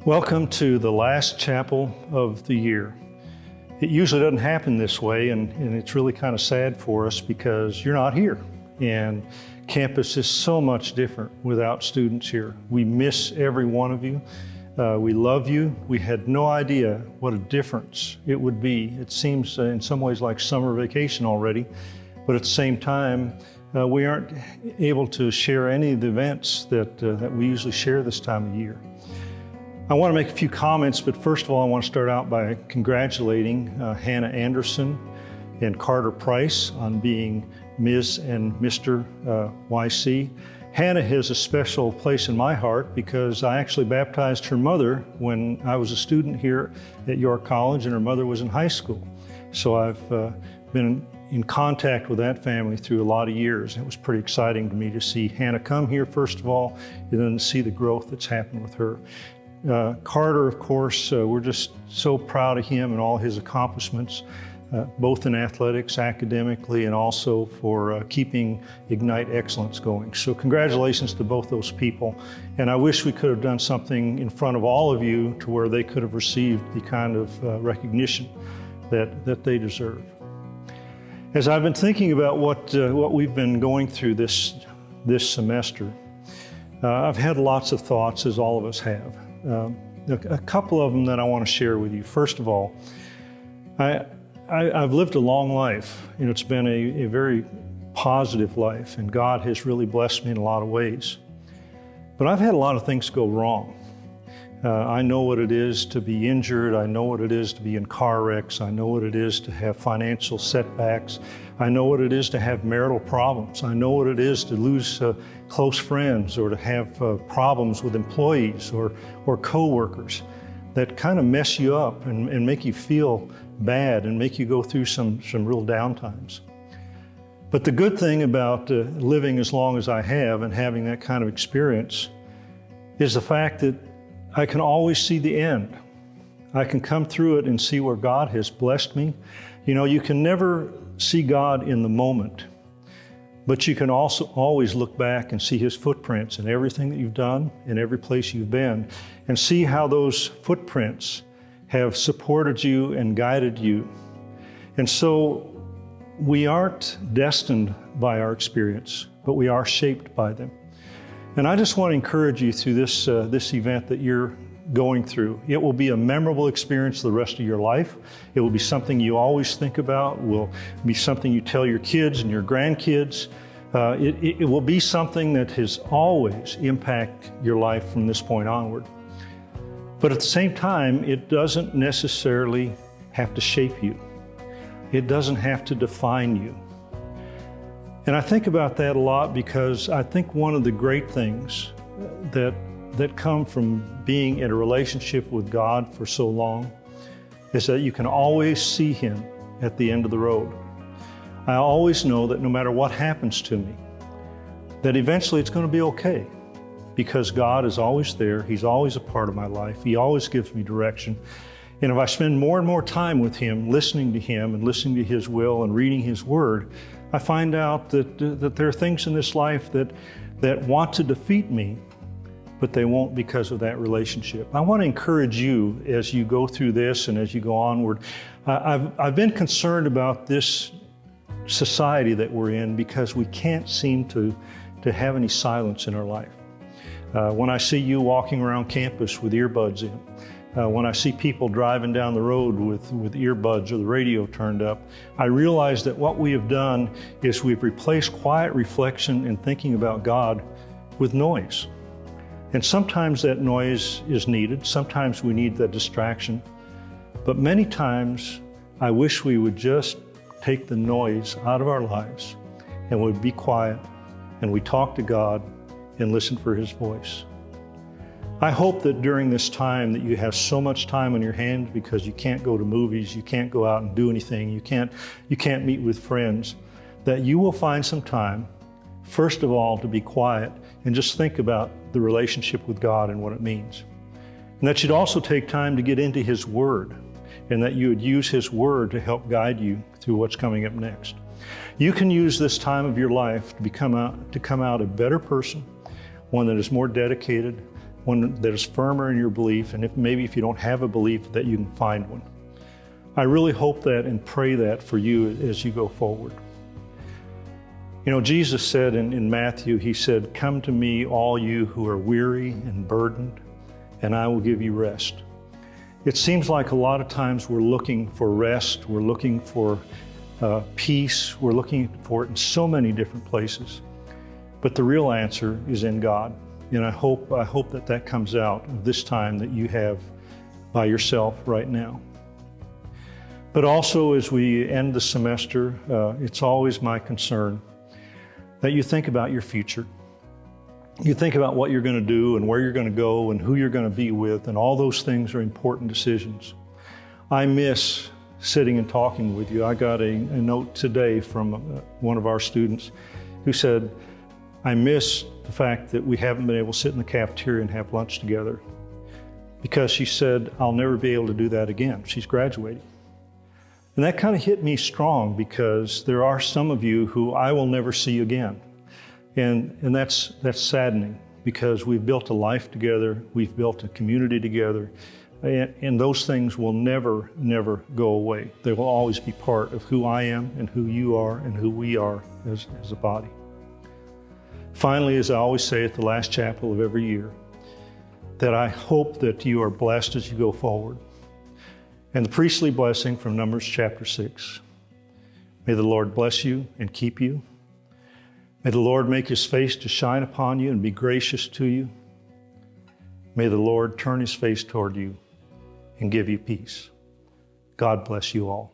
Welcome to the last chapel of the year. It usually doesn't happen this way, and it's really kind of sad for us because you're not here. And campus is so much different without students here. We miss every one of you. We love you. We had no idea what a difference it would be. It seems in some ways like summer vacation already, but at the same time, we aren't able to share any of the events that we usually share this time of year. I want to make a few comments, but first of all, I want to start out by congratulating Hannah Anderson and Carter Price on being Ms. and Mr. YC. Hannah has a special place in my heart because I actually baptized her mother when I was a student here at York College and her mother was in high school. So I've been in contact with that family through a lot of years. It was pretty exciting to me to see Hannah come here, first of all, and then to see the growth that's happened with her. Carter, of course, we're just so proud of him and all his accomplishments, both in athletics, academically, and also for keeping Ignite Excellence going. So congratulations to both those people. And I wish we could have done something in front of all of you to where they could have received the kind of recognition that they deserve. As I've been thinking about what we've been going through this semester, I've had lots of thoughts, as all of us have. A couple of them that I want to share with you. First of all, I've lived a long life, and it's been a very positive life, and God has really blessed me in a lot of ways. But I've had a lot of things go wrong. I know what it is to be injured. I know what it is to be in car wrecks. I know what it is to have financial setbacks. I know what it is to have marital problems. I know what it is to lose close friends or to have problems with employees or coworkers that kind of mess you up and make you feel bad and make you go through some real downtimes. But the good thing about living as long as I have and having that kind of experience is the fact that I can always see the end. I can come through it and see where God has blessed me. You know, you can never see God in the moment, but you can also always look back and see His footprints in everything that you've done, in every place you've been, and see how those footprints have supported you and guided you. And so we aren't destined by our experience, but we are shaped by them. And I just want to encourage you through this event that you're going through. It will be a memorable experience the rest of your life. It will be something you always think about. It will be something you tell your kids and your grandkids. It will be something that has always impacted your life from this point onward. But at the same time, it doesn't necessarily have to shape you. It doesn't have to define you. And I think about that a lot because I think one of the great things that come from being in a relationship with God for so long is that you can always see Him at the end of the road. I always know that no matter what happens to me, that eventually it's going to be okay because God is always there. He's always a part of my life. He always gives me direction. And if I spend more and more time with Him, listening to Him and listening to His will and reading His Word, I find out that there are things in this life that want to defeat me, but they won't because of that relationship. I want to encourage you as you go through this and as you go onward. I've been concerned about this society that we're in because we can't seem to have any silence in our life. When I see you walking around campus with earbuds in, when I see people driving down the road with earbuds or the radio turned up, I realize that what we have done is we've replaced quiet reflection and thinking about God with noise. And sometimes that noise is needed. Sometimes we need that distraction. But many times I wish we would just take the noise out of our lives and we'd be quiet and we talk to God and listen for His voice. I hope that during this time that you have so much time on your hands because you can't go to movies, you can't go out and do anything, you can't meet with friends, that you will find some time, first of all, to be quiet and just think about the relationship with God and what it means. And that you'd also take time to get into His Word and that you would use His Word to help guide you through what's coming up next. You can use this time of your life to come out a better person, one that is more dedicated, one that is firmer in your belief, and maybe if you don't have a belief, that you can find one. I really hope that and pray that for you as you go forward. You know, Jesus said in Matthew, he said, "Come to me, all you who are weary and burdened, and I will give you rest." It seems like a lot of times we're looking for rest, we're looking for peace, we're looking for it in so many different places. But the real answer is in God. And I hope that comes out of this time that you have by yourself right now. But also, as we end the semester, it's always my concern that you think about your future. You think about what you're going to do and where you're going to go and who you're going to be with, and all those things are important decisions. I miss sitting and talking with you. I got a note today from one of our students who said, "I miss the fact that we haven't been able to sit in the cafeteria and have lunch together," because she said, "I'll never be able to do that again." She's graduating. And that kind of hit me strong, because there are some of you who I will never see again. And that's saddening, because we've built a life together, we've built a community together, and those things will never go away. They will always be part of who I am and who you are and who we are as a body. Finally, as I always say at the last chapel of every year, that I hope that you are blessed as you go forward. And the priestly blessing from Numbers chapter 6. May the Lord bless you and keep you. May the Lord make his face to shine upon you and be gracious to you. May the Lord turn his face toward you and give you peace. God bless you all.